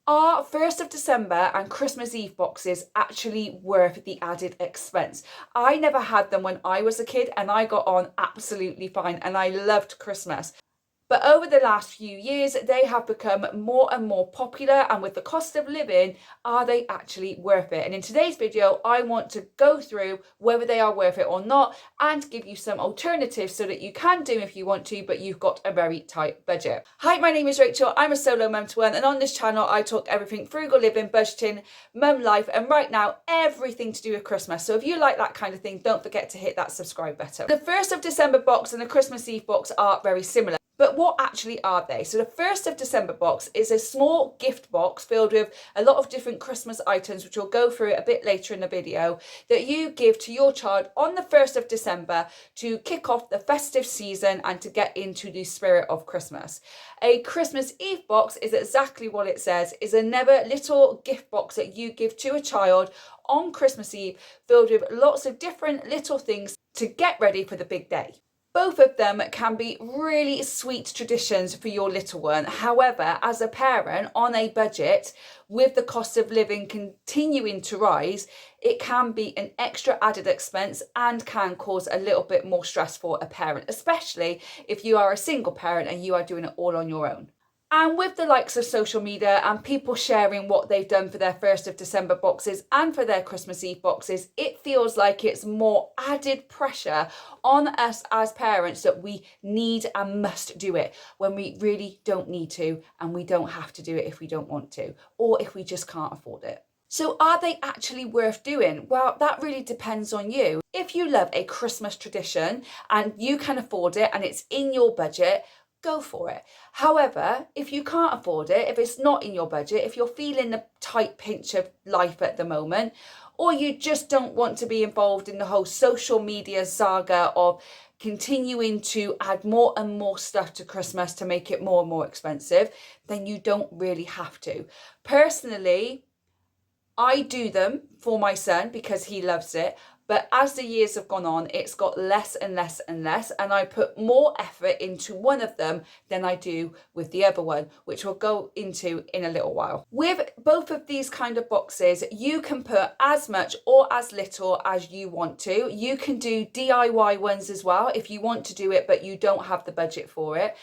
Are 1st of December and Christmas Eve boxes actually worth the added expense? I never had them when I was a kid and I got on absolutely fine and I loved Christmas. But over the last few years, they have become more and more popular, and with the cost of living, are they actually worth it? And in today's video, I want to go through whether they are worth it or not and give you some alternatives so that you can do them if you want to, but you've got a very tight budget. Hi, my name is Rachel. I'm a solo mum to one, and on this channel, I talk everything frugal living, budgeting, mum life, and right now, everything to do with Christmas. So if you like that kind of thing, don't forget to hit that subscribe button. The 1st of December box and the Christmas Eve box are very similar. But what actually are they? So the 1st of December box is a small gift box filled with a lot of different Christmas items, which we'll go through a bit later in the video, that you give to your child on the 1st of December to kick off the festive season and to get into the spirit of Christmas. A Christmas Eve box is exactly what it says, is another little gift box that you give to a child on Christmas Eve, filled with lots of different little things to get ready for the big day. Both of them can be really sweet traditions for your little one. However, as a parent on a budget, with the cost of living continuing to rise, it can be an extra added expense and can cause a little bit more stress for a parent, especially if you are a single parent and you are doing it all on your own. And with the likes of social media and people sharing what they've done for their 1st of December boxes and for their Christmas Eve boxes, it feels like it's more added pressure on us as parents that we need and must do it when we really don't need to, and we don't have to do it if we don't want to, or if we just can't afford it. So are they actually worth doing? Well, that really depends on you. If you love a Christmas tradition and you can afford it and it's in your budget, go for it. However, if you can't afford it, if it's not in your budget, if you're feeling the tight pinch of life at the moment, or you just don't want to be involved in the whole social media saga of continuing to add more and more stuff to Christmas to make it more and more expensive, then you don't really have to. Personally, I do them for my son because he loves it. But as the years have gone on, it's got less and less and less. And I put more effort into one of them than I do with the other one, which we'll go into in a little while. With both of these kind of boxes, you can put as much or as little as you want to. You can do DIY ones as well if you want to do it, but you don't have the budget for it.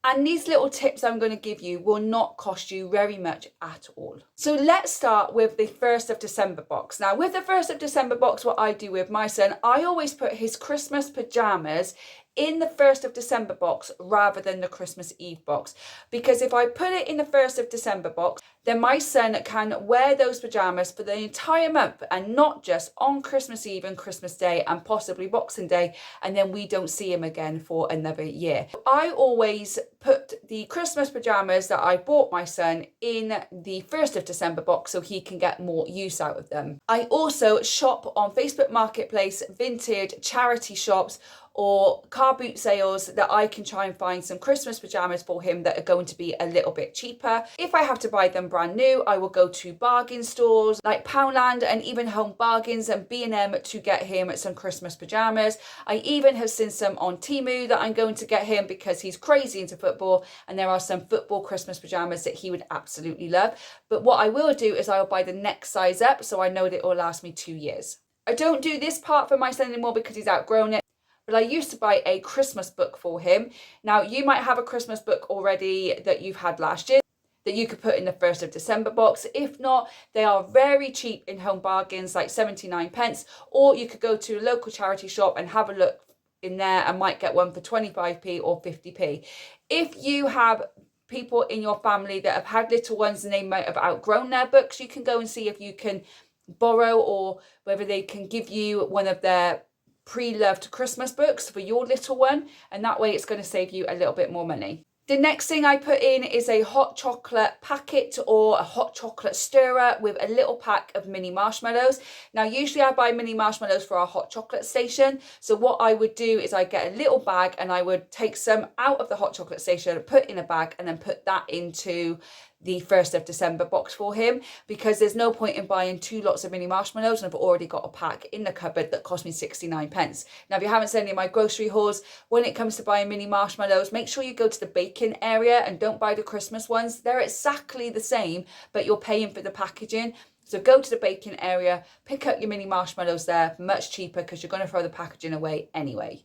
And these little tips I'm going to give you will not cost you very much at all. So let's start with the 1st of December box. Now with the 1st of December box, what I do with my son, I always put his Christmas pajamas in the 1st of December box rather than the Christmas Eve box. Because if I put it in the 1st of December box, then my son can wear those pajamas for the entire month and not just on Christmas Eve and Christmas Day and possibly Boxing Day, and then we don't see him again for another year. I always put the Christmas pajamas that I bought my son in the 1st of December box so he can get more use out of them. I also shop on Facebook Marketplace, vintage charity shops, or car boot sales that I can try and find some Christmas pajamas for him that are going to be a little bit cheaper. If I have to buy them brand new, I will go to bargain stores like Poundland and even Home Bargains and B&M to get him some Christmas pajamas. I even have seen some on Temu that I'm going to get him because he's crazy into football, and there are some football Christmas pajamas that he would absolutely love. But what I will do is I will buy the next size up so I know that it will last me 2 years. I don't do this part for my son anymore because he's outgrown it. But I used to buy a Christmas book for him. Now, you might have a Christmas book already that you've had last year that you could put in the 1st of December box. If not, they are very cheap in Home Bargains, like 79 pence. Or you could go to a local charity shop and have a look in there and might get one for 25p or 50p. If you have people in your family that have had little ones and they might have outgrown their books, you can go and see if you can borrow or whether they can give you one of their pre-loved Christmas books for your little one, and that way it's going to save you a little bit more money. The next thing I put in is a hot chocolate packet or a hot chocolate stirrer with a little pack of mini marshmallows. Now, usually I buy mini marshmallows for our hot chocolate station. So what I would do is I get a little bag and I would take some out of the hot chocolate station, put in a bag, and then put that into the 1st of December box for him, because there's no point in buying 2 lots of mini marshmallows and I've already got a pack in the cupboard that cost me 69 pence. Now, if you haven't seen any of my grocery hauls, when it comes to buying mini marshmallows, make sure you go to the baking area and don't buy the Christmas ones. They're exactly the same, but you're paying for the packaging. So go to the baking area, pick up your mini marshmallows there, much cheaper because you're going to throw the packaging away anyway.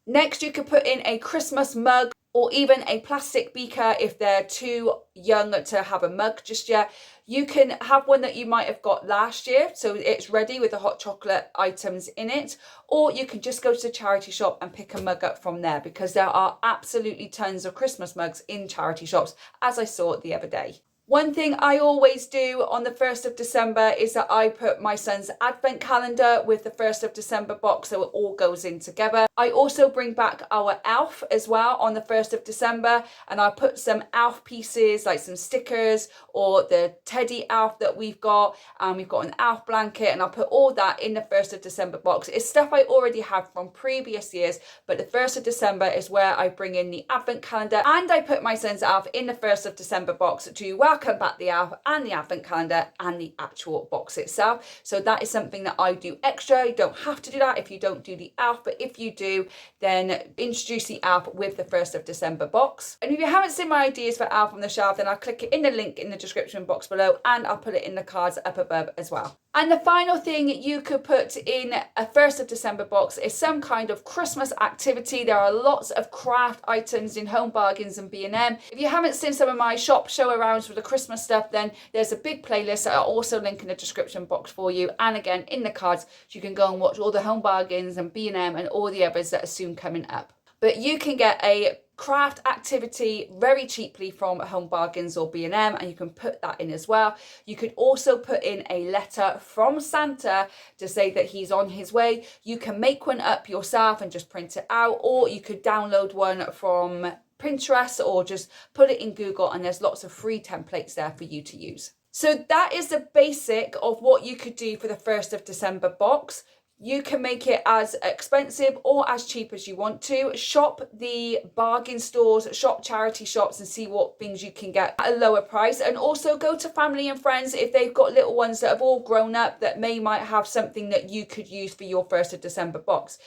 Next, you could put in a Christmas mug or even a plastic beaker if they're too young to have a mug just yet. You can have one that you might have got last year, so it's ready with the hot chocolate items in it, or you can just go to the charity shop and pick a mug up from there, because there are absolutely tons of Christmas mugs in charity shops, as I saw the other day. One thing I always do on the 1st of December is that I put my son's advent calendar with the 1st of December box, so it all goes in together. I also bring back our elf as well on the 1st of December, and I put some elf pieces like some stickers or the teddy elf that we've got, and we've got an elf blanket, and I'll put all that in the 1st of December box. It's stuff I already have from previous years, but the 1st of December is where I bring in the advent calendar, and I put my son's elf in the 1st of December box to welcome back the elf and the advent calendar and the actual box itself. So that is something that I do extra. You don't have to do that if you don't do the elf, but if you do, then introduce the elf with the 1st of December box. And if you haven't seen my ideas for elf on the shelf, then I'll click it in the link in the description box below, and I'll put it in the cards up above as well. And the final thing you could put in a 1st of December box is some kind of Christmas activity. There are lots of craft items in Home Bargains and B&M. If you haven't seen some of my shop show arounds with the Christmas stuff, then there's a big playlist that I'll also link in the description box for you. And again, in the cards, you can go and watch all the Home Bargains and B&M and all the others that are soon coming up. But you can get a craft activity very cheaply from Home Bargains or B&M, and you can put that in as well. You could also put in a letter from Santa to say that he's on his way. You can make one up yourself and just print it out, or you could download one from Pinterest or just put it in Google, and there's lots of free templates there for you to use. So that is the basic of what you could do for the 1st of December box. You can make it as expensive or as cheap as you want to. Shop the bargain stores, shop charity shops, and see what things you can get at a lower price. And also go to family and friends if they've got little ones that have all grown up that might have something that you could use for your 1st of December box.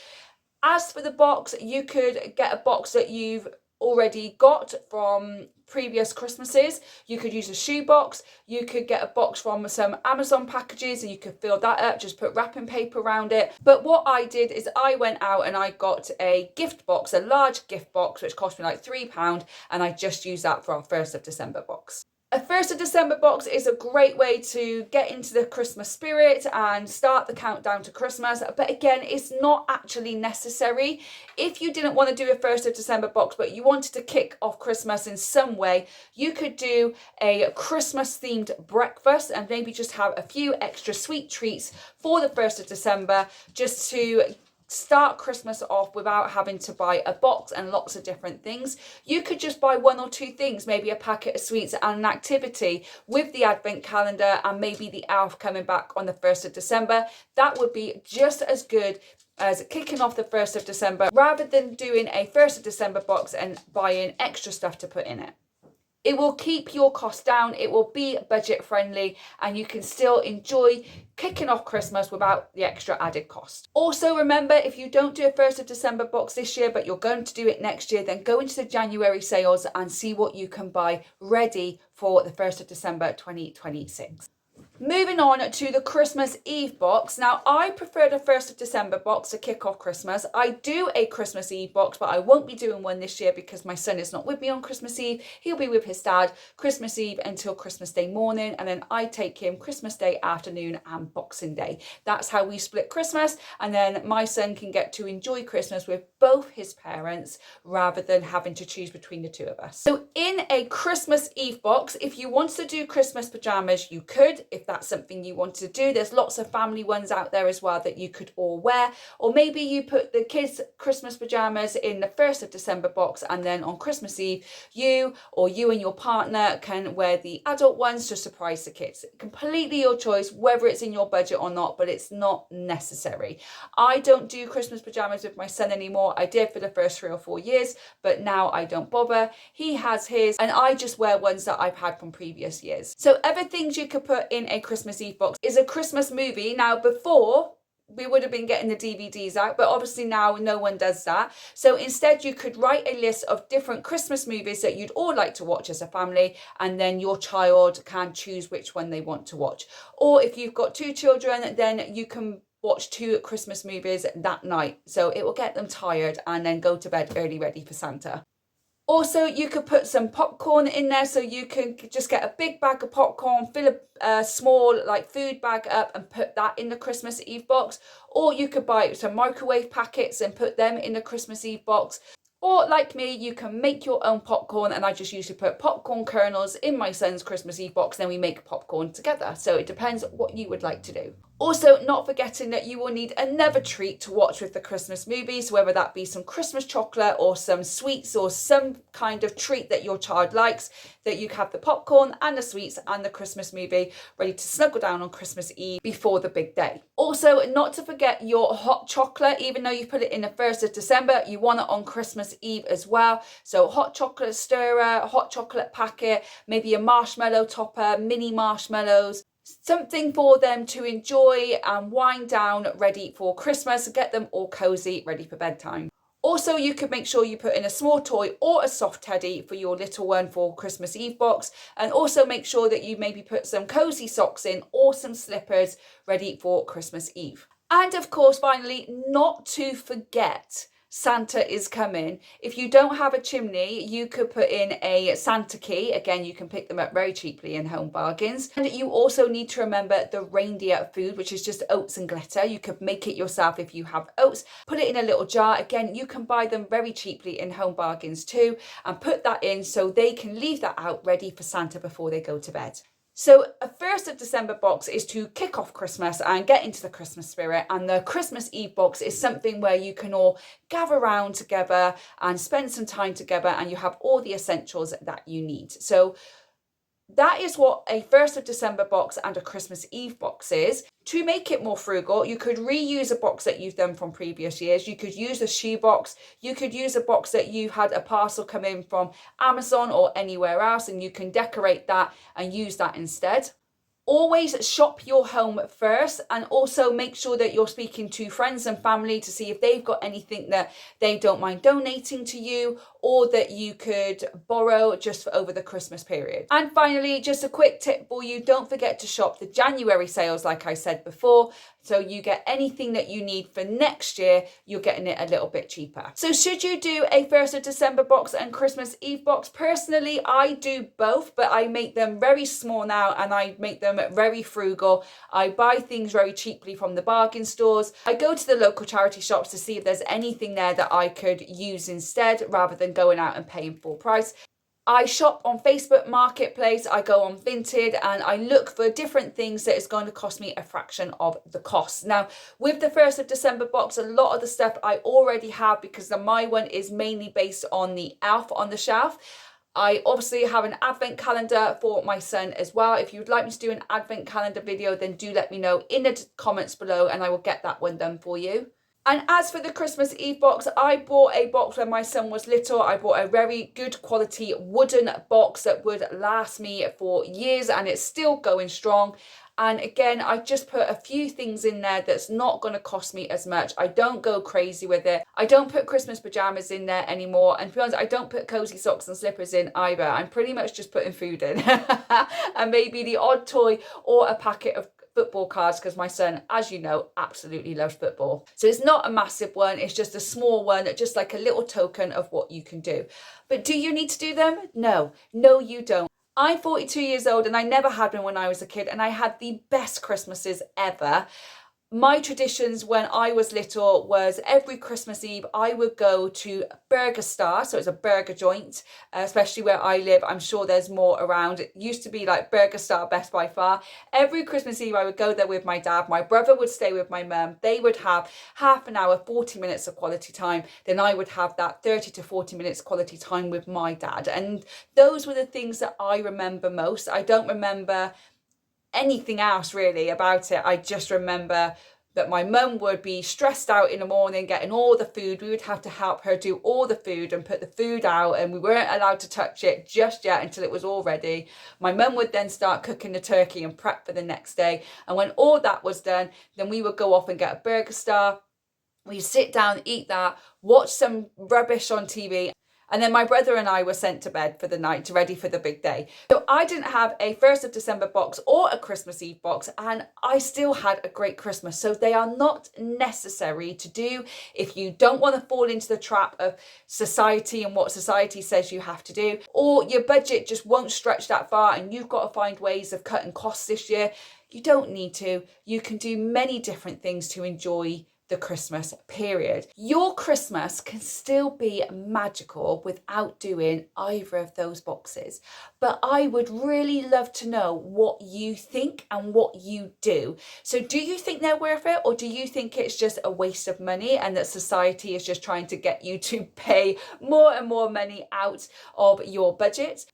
As for the box, you could get a box that you've already got from previous Christmases. You could use a shoe box. You could get a box from some Amazon packages and you could fill that up, just put wrapping paper around it. But what I did is I went out and I got a gift box, a large gift box, which cost me like £3, and I just used that for our 1st of December box. A 1st of December box is a great way to get into the Christmas spirit and start the countdown to Christmas. But again, it's not actually necessary. If you didn't want to do a 1st of December box, but you wanted to kick off Christmas in some way, you could do a Christmas themed breakfast and maybe just have a few extra sweet treats for the 1st of December just to start Christmas off without having to buy a box and lots of different things. You could just buy 1 or 2 things, maybe a packet of sweets and an activity with the advent calendar and maybe the elf coming back on the 1st of December. That would be just as good as kicking off the 1st of December rather than doing a 1st of December box and buying extra stuff to put in it. It will keep your costs down, it will be budget friendly, and you can still enjoy kicking off Christmas without the extra added cost. Also remember, if you don't do a 1st of December box this year, but you're going to do it next year, then go into the January sales and see what you can buy ready for the 1st of December 2026. Moving on to the Christmas Eve box. Now, I prefer the 1st of December box to kick off Christmas. I do a Christmas Eve box, but I won't be doing one this year because my son is not with me on Christmas Eve. He'll be with his dad Christmas Eve until Christmas Day morning, and then I take him Christmas Day afternoon and Boxing Day. That's how we split Christmas, and then my son can get to enjoy Christmas with both his parents rather than having to choose between the two of us. So in a Christmas Eve box, if you want to do Christmas pajamas, you could, if that's something you want to do. There's lots of family ones out there as well that you could all wear. Or maybe you put the kids' Christmas pajamas in the 1st of December box, and then on Christmas Eve, you and your partner can wear the adult ones to surprise the kids. Completely your choice, whether it's in your budget or not, but it's not necessary. I don't do Christmas pajamas with my son anymore. I did for the first 3 or 4 years, but now I don't bother. He has his, and I just wear ones that I've had from previous years. So other things you could put in a Christmas Eve box is a Christmas movie. Now, before, we would have been getting the DVDs out, but obviously now no one does that. So instead you could write a list of different Christmas movies that you'd all like to watch as a family, and then your child can choose which one they want to watch. Or if you've got 2 children, then you can watch 2 Christmas movies that night. So it will get them tired and then go to bed early ready for Santa. Also, you could put some popcorn in there, so you can just get a big bag of popcorn, fill a small food bag up and put that in the Christmas Eve box. Or you could buy some microwave packets and put them in the Christmas Eve box. Or like me, you can make your own popcorn, and I just usually put popcorn kernels in my son's Christmas Eve box, then we make popcorn together. So it depends what you would like to do. Also, not forgetting that you will need another treat to watch with the Christmas movies, whether that be some Christmas chocolate or some sweets or some kind of treat that your child likes, that you have the popcorn and the sweets and the Christmas movie ready to snuggle down on Christmas Eve before the big day. Also, not to forget your hot chocolate. Even though you put it in the 1st of December, you want it on Christmas Eve as well. So hot chocolate stirrer, hot chocolate packet, maybe a marshmallow topper, mini marshmallows. Something for them to enjoy and wind down ready for Christmas, get them all cozy, ready for bedtime. Also, you could make sure you put in a small toy or a soft teddy for your little one for Christmas Eve box, and also make sure that you maybe put some cozy socks in or some slippers ready for Christmas Eve. And of course, finally, not to forget, Santa is coming. If you don't have a chimney, you could put in a Santa key. Again, you can pick them up very cheaply in Home Bargains. And you also need to remember the reindeer food, which is just oats and glitter. You could make it yourself if you have oats. Put it in a little jar. Again, you can buy them very cheaply in Home Bargains too, and put that in so they can leave that out ready for Santa before they go to bed. So a 1st of December box is to kick off Christmas and get into the Christmas spirit, and the Christmas Eve box is something where you can all gather around together and spend some time together, and you have all the essentials that you need. So that is what a 1st of December box and a Christmas Eve box is. To make it more frugal, you could reuse a box that you've done from previous years. You could use a shoe box. You could use a box that you had a parcel come in from Amazon or anywhere else, and you can decorate that and use that instead. Always shop your home first, and also make sure that you're speaking to friends and family to see if they've got anything that they don't mind donating to you, or that you could borrow just for over the Christmas period. And finally, just a quick tip for you, don't forget to shop the January sales like I said before, so you get anything that you need for next year, you're getting it a little bit cheaper. So should you do a 1st of December box and Christmas Eve box? Personally, I do both, but I make them very small now, and I make them very frugal. I buy things very cheaply from the bargain stores. I go to the local charity shops to see if there's anything there that I could use instead, rather than going out and paying full price. I shop on Facebook Marketplace, I go on Vinted, and I look for different things that is going to cost me a fraction of the cost. Now, with the 1st of December box, a lot of the stuff I already have, because my one is mainly based on the elf on the shelf. I obviously have an advent calendar for my son as well. If you'd like me to do an advent calendar video, then do let me know in the comments below, and I will get that one done for you. And as for the Christmas Eve box, I bought a box when my son was little. I bought a very good quality wooden box that would last me for years, and it's still going strong. And again, I just put a few things in there that's not going to cost me as much. I don't go crazy with it. I don't put Christmas pajamas in there anymore. And to be honest, I don't put cozy socks and slippers in either. I'm pretty much just putting food in. And maybe the odd toy or a packet of football cards, because my son, as you know, absolutely loves football. So it's not a massive one, it's just a small one, just like a little token of what you can do. But do you need to do them? No, you don't. I'm 42 years old, and I never had one when I was a kid, and I had the best Christmases ever. My traditions when I was little was every Christmas Eve I would go to Burger Star, so it's a burger joint, especially where I live. I'm sure there's more around. It used to be like Burger Star best by far. Every Christmas Eve I would go there with my dad. My brother would stay with my mum. They would have half an hour, 40 minutes of quality time. Then I would have that 30 to 40 minutes quality time with my dad. And those were the things that I remember most. I don't remember anything else really about it. I just remember that my mum would be stressed out in the morning getting all the food. We would have to help her do all the food and put the food out, and we weren't allowed to touch it just yet until it was all ready. My mum would then start cooking the turkey and prep for the next day, and when all that was done, then we would go off and get a Burger Star. We'd sit down, eat that, watch some rubbish on TV, and then my brother and I were sent to bed for the night, ready for the big day. So I didn't have a 1st of December box or a Christmas Eve box, and I still had a great Christmas. So they are not necessary to do if you don't want to fall into the trap of society and what society says you have to do, or your budget just won't stretch that far and you've got to find ways of cutting costs this year. You don't need to. You can do many different things to enjoy the Christmas period. Your Christmas can still be magical without doing either of those boxes. But I would really love to know what you think and what you do. So do you think they're worth it, or do you think it's just a waste of money and that society is just trying to get you to pay more and more money out of your budget?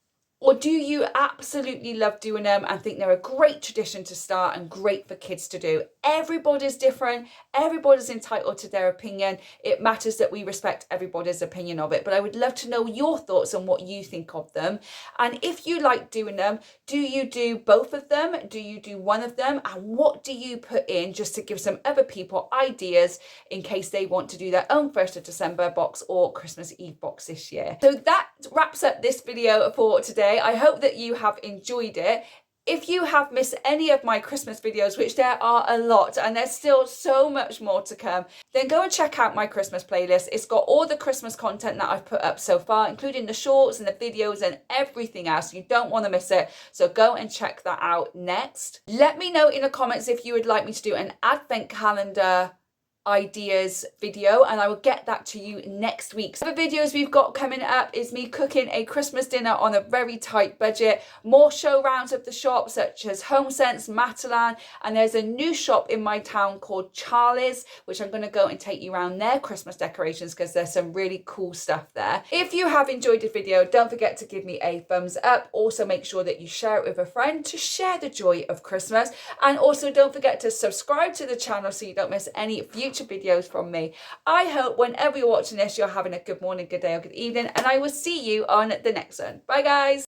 Or do you absolutely love doing them and think they're a great tradition to start and great for kids to do? Everybody's different. Everybody's entitled to their opinion. It matters that we respect everybody's opinion of it. But I would love to know your thoughts on what you think of them. And if you like doing them, do you do both of them? Do you do one of them? And what do you put in, just to give some other people ideas in case they want to do their own 1st of December box or Christmas Eve box this year? So that wraps up this video for today. I hope that you have enjoyed it. If you have missed any of my Christmas videos, which there are a lot and there's still so much more to come, then go and check out my Christmas playlist. It's got all the Christmas content that I've put up so far, including the shorts and the videos and everything else. You don't want to miss it. So go and check that out next. Let me know in the comments if you would like me to do an advent calendar ideas video, and I will get that to you next week. So the videos we've got coming up is me cooking a Christmas dinner on a very tight budget, more show rounds of the shop such as HomeSense, Matalan, and there's a new shop in my town called Charlie's, which I'm going to go and take you around their Christmas decorations because there's some really cool stuff there. If you have enjoyed the video, don't forget to give me a thumbs up. Also make sure that you share it with a friend to share the joy of Christmas, and also don't forget to subscribe to the channel so you don't miss any future videos from me. I hope whenever you're watching this, you're having a good morning, good day, or good evening, and I will see you on the next one. Bye guys.